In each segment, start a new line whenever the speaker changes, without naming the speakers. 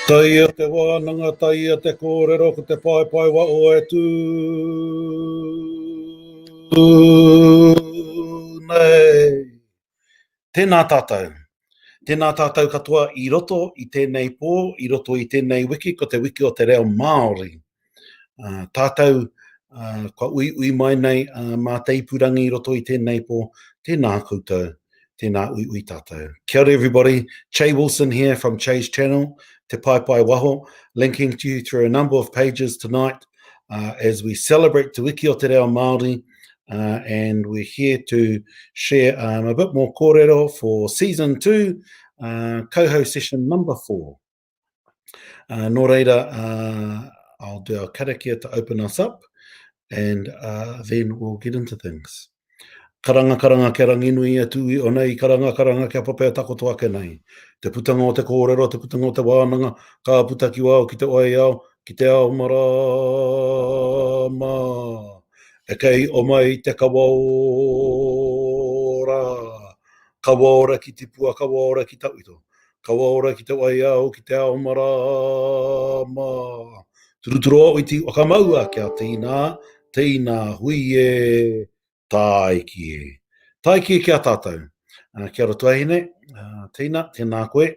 Tai o te wānanga, tai o te kōrero, ko te pai wa o e tū. Nei. Tēnā tātou. Tēnā tātou katoa I roto I tēnei pō, I roto I tēnei wiki, ko te wiki o te reo Māori. Tātou, kua ui mai nei, mā teipurangi I roto I tēnei pō, tēnā koutou, tēnā ui tātou. Kia ora everybody, Che Wilson here from Che's channel, Te Pai Waho, linking to you through a number of pages tonight as we celebrate Te Wiki o Te Reo Māori, and we're here to share a bit more kōrero for Season 2, Kauhau session number 4. Nō reira, I'll do our karakia to open us up, and then we'll get into things. Karanga kia ranginui e tui o nei, karanga kia papea takotoa ke nei. Te putanga o te kōrero, te putanga o te wānanga, ka puta ki wao, ki te oe ao, ki te ao marama. E kei o mai te kawaora ki te pua, kawaora ki tauito. Kawaora ki te oe ao, ki te ao marama. Turuturo o iti o ka maua kia tīnā hui e. Taikie kia tātou. Kia ora tuahine, tēnā koe.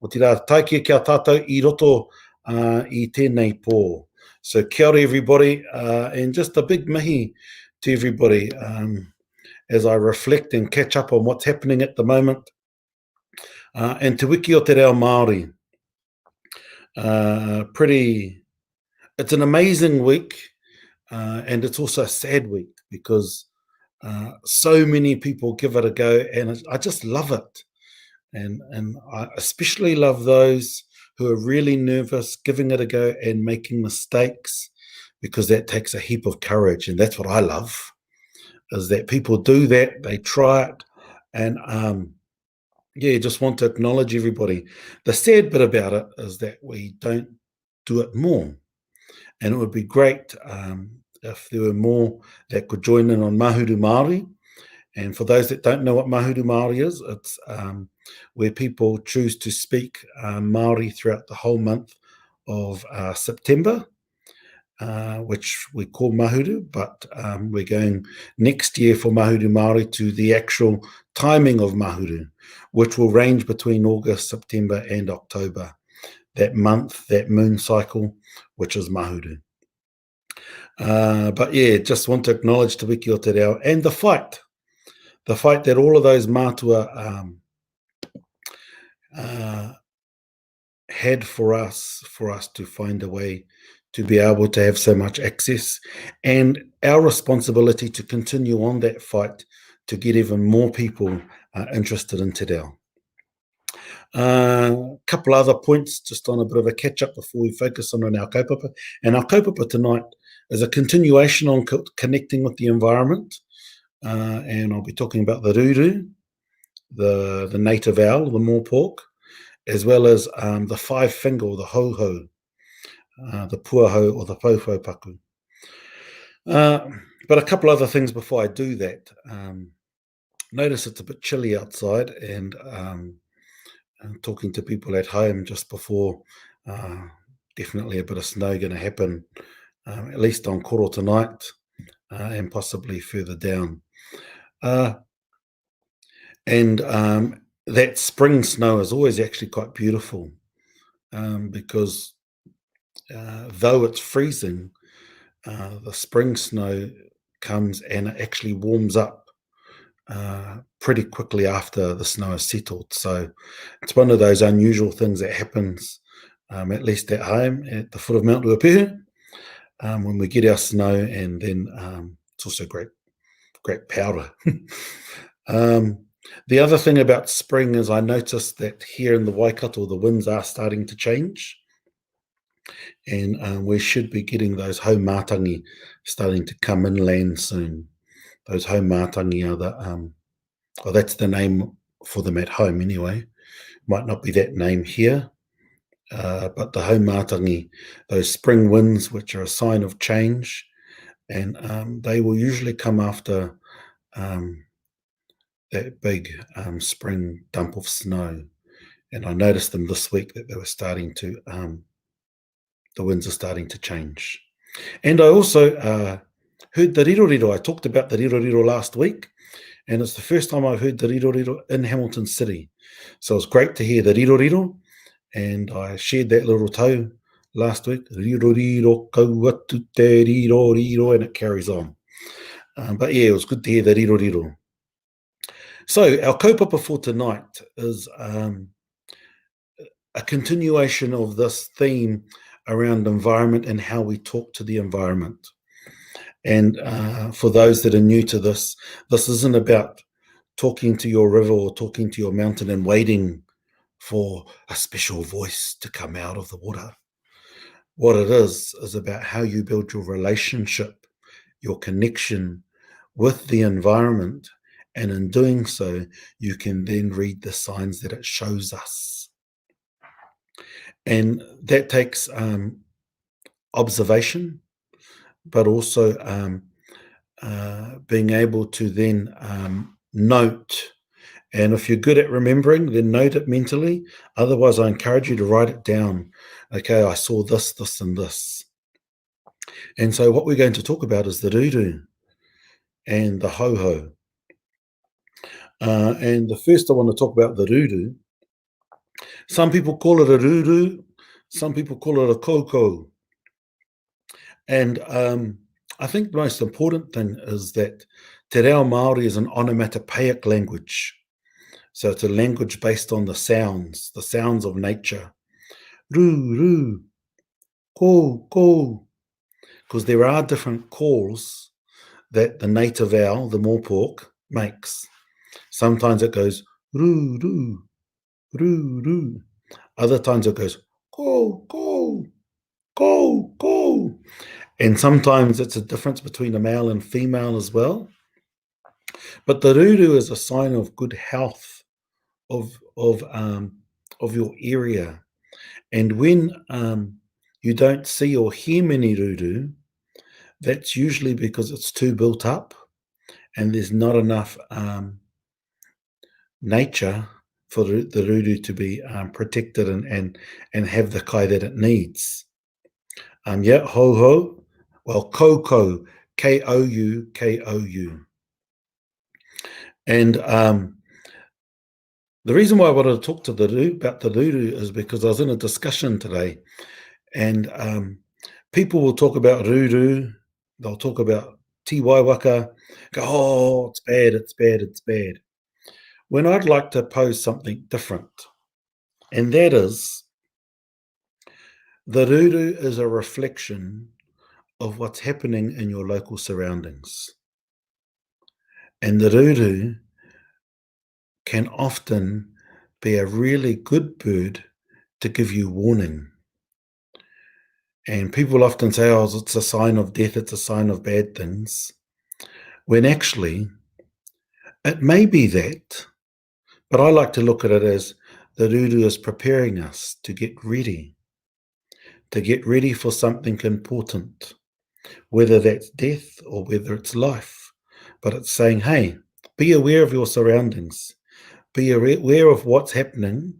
O te rā, taikie kia tātou I roto I tēnei pō. So kia ora everybody, and just a big mihi to everybody as I reflect and catch up on what's happening at the moment. And Te Wiki o Te Reo Māori. It's an amazing week, and it's also a sad week because so many people give it a go, and I just love it. And I especially love those who are really nervous, giving it a go and making mistakes, because that takes a heap of courage. And that's what I love, is that people do that, they try it, and just want to acknowledge everybody. The sad bit about it is that we don't do it more. And it would be great if there were more that could join in on Mahuru Māori. And for those that don't know what Mahuru Māori is, it's where people choose to speak Māori throughout the whole month of September, which we call Mahuru, but we're going next year for Mahuru Māori to the actual timing of Mahuru, which will range between August, September and October. That month, that moon cycle, which is Mahuru. But yeah, just want to acknowledge Te Wiki o Te Reo and the fight that all of those mātua had for us to find a way to be able to have so much access, and our responsibility to continue on that fight to get even more people interested in Te Reo. Couple other points just on a bit of a catch-up before we focus on our kaupapa. And our kaupapa tonight is a continuation on connecting with the environment, and I'll be talking about the Rūrū, the native owl, the moorpork, as well as the five finger, or the Houhou, the Puahou or the Whauwhaupaku. But a couple other things before I do that. Notice it's a bit chilly outside, and talking to people at home just before, definitely a bit of snow going to happen, at least on Koro tonight, and possibly further down. And that spring snow is always actually quite beautiful, because though it's freezing, the spring snow comes and it actually warms up pretty quickly after the snow is settled. So it's one of those unusual things that happens, at least at home at the foot of Mount Ruapehu, when we get our snow, and then it's also great powder. The other thing about spring is I noticed that here in the Waikato, the winds are starting to change, and we should be getting those haumātangi starting to come inland soon. Those haumātangi are the, that's the name for them at home anyway. Might not be that name here, but the haumātangi, those spring winds, which are a sign of change, and they will usually come after that big spring dump of snow. And I noticed them this week that they were starting to, the winds are starting to change. And I also heard the riro. I talked about the riro last week, and it's the first time I've heard the riro in Hamilton City. So it's great to hear the riro, and I shared that little tau last week. Riro, kaua tu te riro, and it carries on. But yeah, it was good to hear the riro. So our kaupapa for tonight is a continuation of this theme around environment and how we talk to the environment. And for those that are new to this isn't about talking to your river or talking to your mountain and waiting for a special voice to come out of the water. What it is about how you build your relationship, your connection with the environment. And in doing so, you can then read the signs that it shows us. And that takes observation, but also being able to then note. And if you're good at remembering, then note it mentally. Otherwise, I encourage you to write it down. Okay, I saw this, this, and this. And so what we're going to talk about is the Rūrū and the Houhou. And the first I want to talk about the Rūrū. Some people call it a Rūrū. Some people call it a Kauhau. And I think the most important thing is that Te Reo Māori is an onomatopoeic language. So it's a language based on the sounds of nature. Rūrū, ko, ko. Because there are different calls that the native owl, the morepork, makes. Sometimes it goes rūrū, rūrū. Other times it goes ko, ko, ko, ko. And sometimes it's a difference between a male and female as well. But the Rūrū is a sign of good health of your area. And when you don't see or hear many Rūrū, that's usually because it's too built up and there's not enough nature for the Rūrū to be protected and have the kai that it needs. Houhou, well, Koukou, K-O-U, K-O-U. And the reason why I wanted to talk to about the Rūrū is because I was in a discussion today, and people will talk about Rūrū, they'll talk about Tiwaiwaka, go, oh, it's bad, it's bad, it's bad. When I'd like to pose something different, and that is, the Rūrū is a reflection of what's happening in your local surroundings. And the Rūrū can often be a really good bird to give you warning. And people often say, oh, it's a sign of death, it's a sign of bad things. When actually, it may be that, but I like to look at it as the Rūrū is preparing us to get ready for something important, whether that's death or whether it's life. But it's saying, hey, be aware of your surroundings. Be aware of what's happening,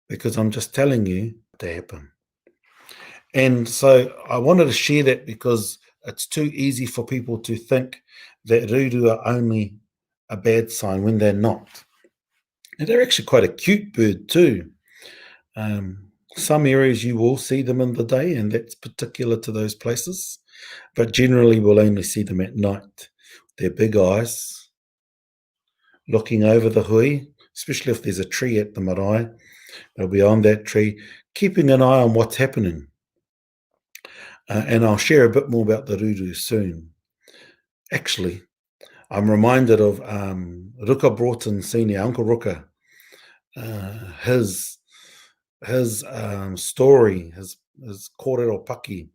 because I'm just telling you to happen. And so I wanted to share that because it's too easy for people to think that Rūrū are only a bad sign when they're not. And they're actually quite a cute bird too. Some areas you will see them in the day, and that's particular to those places. But generally we'll only see them at night. Their big eyes, looking over the hui, especially if there's a tree at the marae. They'll be on that tree, keeping an eye on what's happening. And I'll share a bit more about the Rūrū soon. Actually, I'm reminded of Ruka Broughton Senior, Uncle Ruka. His story, his kōrero paki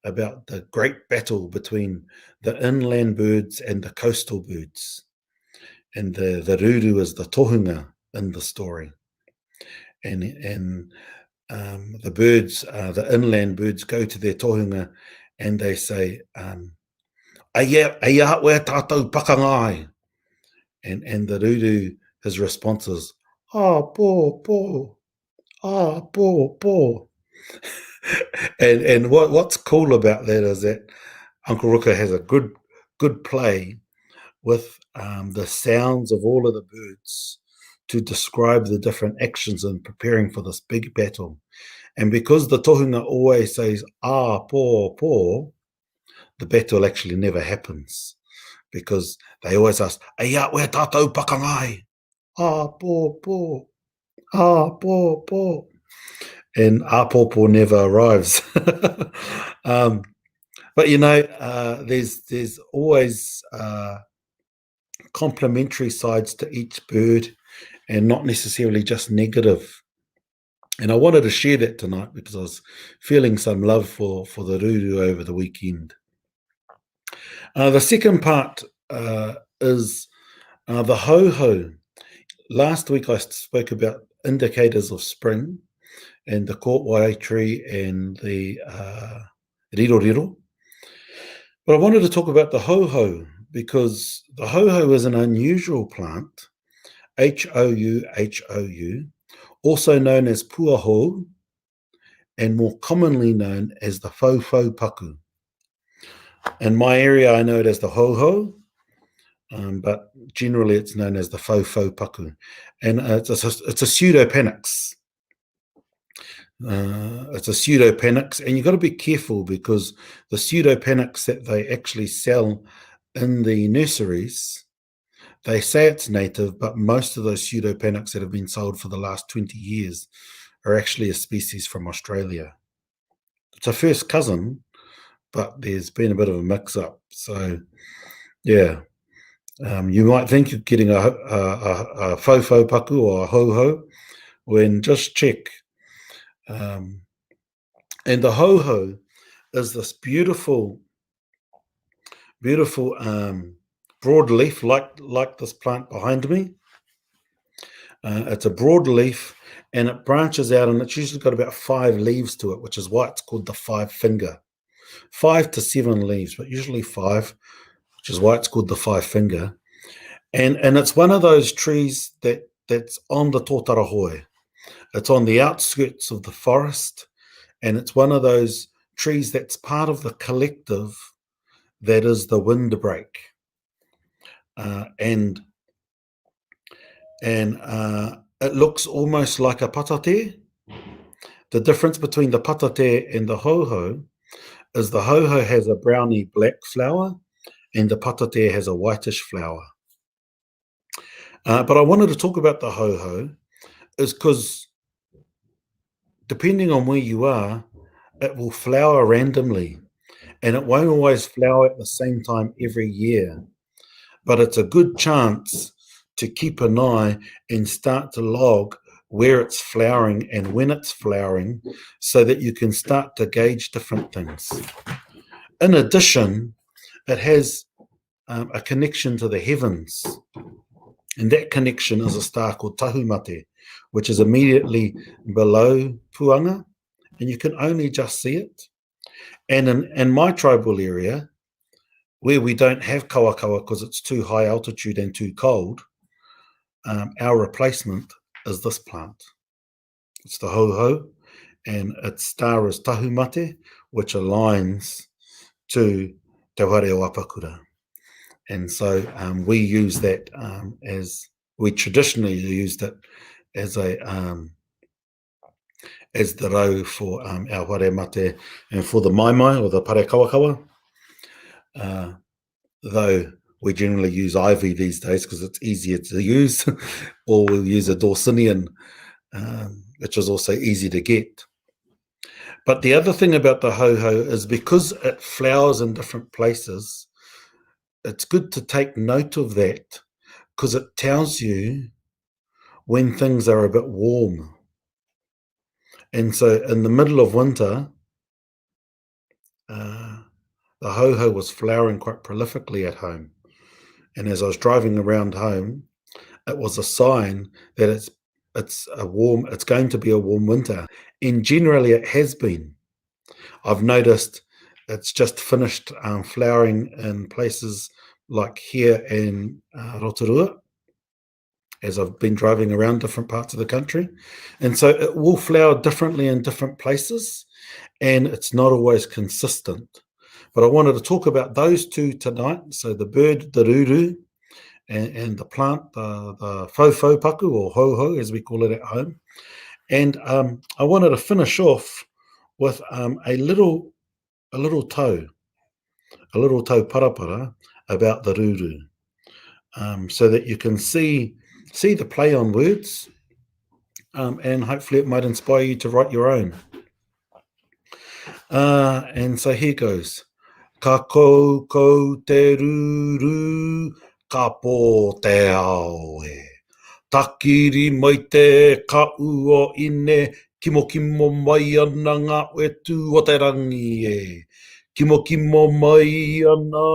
about the great battle between the inland birds and the coastal birds. And the Rūrū is the tohunga in the story. And the birds, the inland birds, go to their tohunga and they say, Aia wea tātou pakangai. And the Rūrū, his response is, ah, po, ah, po. And what's cool about that is that Uncle Ruka has a good play with the sounds of all of the birds to describe the different actions in preparing for this big battle. And because the tohunga always says, ah, po, the battle actually never happens because they always ask, Eia, wea tātou pakangai? Ah, po, ah, po. And ah, po never arrives. um, but there's always complementary sides to each bird and not necessarily just negative. And I wanted to share that tonight because I was feeling some love for the Rūrū over the weekend. The second part is the Houhou. Last week I spoke about indicators of spring and the Kauhau tree and the Riro. But I wanted to talk about the Houhou because the Houhou is an unusual plant, Houhou, also known as Puahou, and more commonly known as the Whauwhaupaku. In my area, I know it as the Houhou, but generally it's known as the Whauwhaupaku. And it's a pseudopanax. It's a pseudopanax, and you've got to be careful because the pseudopanax that they actually sell in the nurseries, they say it's native, but most of those pseudopanax that have been sold for the last 20 years are actually a species from Australia. It's a first cousin, but there's been a bit of a mix-up. So, yeah, you might think you're getting a Whauwhaupaku or a Houhou, when just check. And the Houhou is this beautiful broad leaf, like this plant behind me. It's a broad leaf, and it branches out, and it's usually got about 5 leaves to it, which is why it's called the 5-finger. 5 to 7 leaves, but usually 5, which is why it's called the 5-finger. And it's one of those trees that's on the tōtara. It's on the outskirts of the forest, and it's one of those trees that's part of the collective that is the windbreak. And it looks almost like a patate. The difference between the patate and the Houhou is the Houhou has a browny black flower and the patate has a whitish flower. But I wanted to talk about the Houhou is because depending on where you are, it will flower randomly, and it won't always flower at the same time every year. But it's a good chance to keep an eye and start to log where it's flowering and when it's flowering so that you can start to gauge different things. In addition, it has a connection to the heavens, and that connection is a star called Tahumate, which is immediately below Puanga, and you can only just see it. And in my tribal area, where we don't have kawakawa because it's too high altitude and too cold, our replacement is this plant. It's the Houhou, and its star is Tahumate, which aligns to Te Whauwhaupaku. And so we use that we traditionally used it as the rau for our whare mate and for the maimai or the pare kawakawa. Though we generally use ivy these days because it's easier to use, or we'll use a Dawsonian, which is also easy to get. But the other thing about the Houhou is because it flowers in different places, it's good to take note of that because it tells you when things are a bit warm. And so in the middle of winter, the Houhou was flowering quite prolifically at home. And as I was driving around home, it was a sign that it's going to be a warm winter. And generally it has been. I've noticed it's just finished flowering in places like here in Rotorua. as I've been driving around different parts of the country. And so it will flower differently in different places, and it's not always consistent. But I wanted to talk about those two tonight. So the bird, the rūrū, and the plant, the Whauwhaupaku, or Houhou, as we call it at home. And I wanted to finish off with a little tau parapara about the rūrū, so that you can see the play on words, and hopefully it might inspire you to write your own. And so here goes. Ka kou te rūrū, ka pō te ao e. Takiri mai te ka ua ine, kimo mai ana ngā wetu o te rangi e. Kimo mai ana,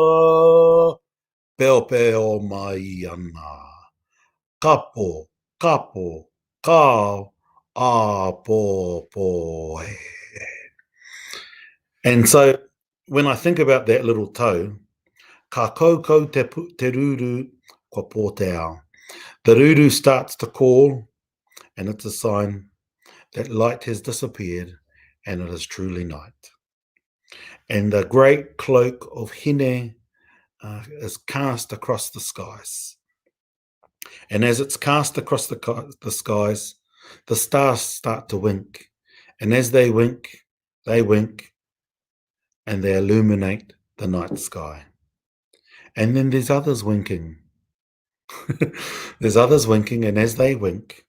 peo mai ana. Kapo, kao, a pō e. And so when I think about that little tau, ka kou te rūrū, ka pō te ao. The rūrū starts to call, and it's a sign that light has disappeared and it is truly night. And the great cloak of hine is cast across the skies. And as it's cast across the skies, the stars start to wink. And as they wink, and they illuminate the night sky. And then there's others winking. There's others winking, and as they wink,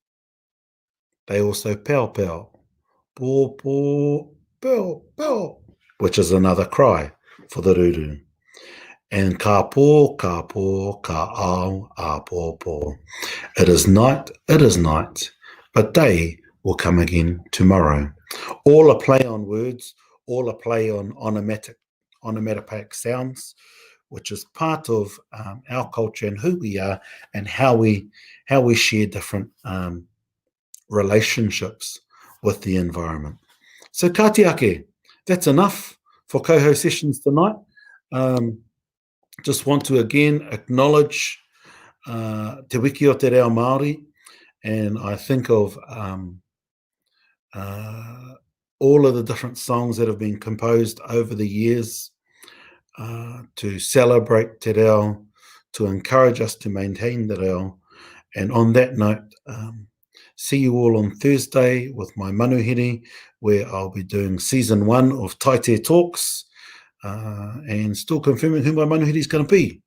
they also pow, pow, which is another cry for the rūrū. And ka ao, a pō. It is night, but day will come again tomorrow. All a play on words, all a play on onomatopoeic sounds, which is part of our culture and who we are, and how we share different relationships with the environment. So ka te ake, that's enough for Kauhau sessions tonight. Just want to again acknowledge te wiki o te reo Māori, and I think of all of the different songs that have been composed over the years to celebrate te reo, to encourage us to maintain the reo. And on that note, see you all on Thursday with my manuhiri, where I'll be doing season 1 of Taite Talks, and still confirming who my manuhiri is going to be.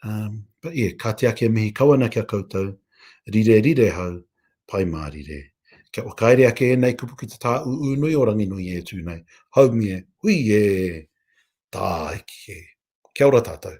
But yeah, ka te ake mihi kawana kia koutou, rire hau, pai mārire. Kia wakaere ake e nei kupu ki te tā nui o rangi nui e tūnei. Hau mie, hui e, tā iki e. Kia ora tātou.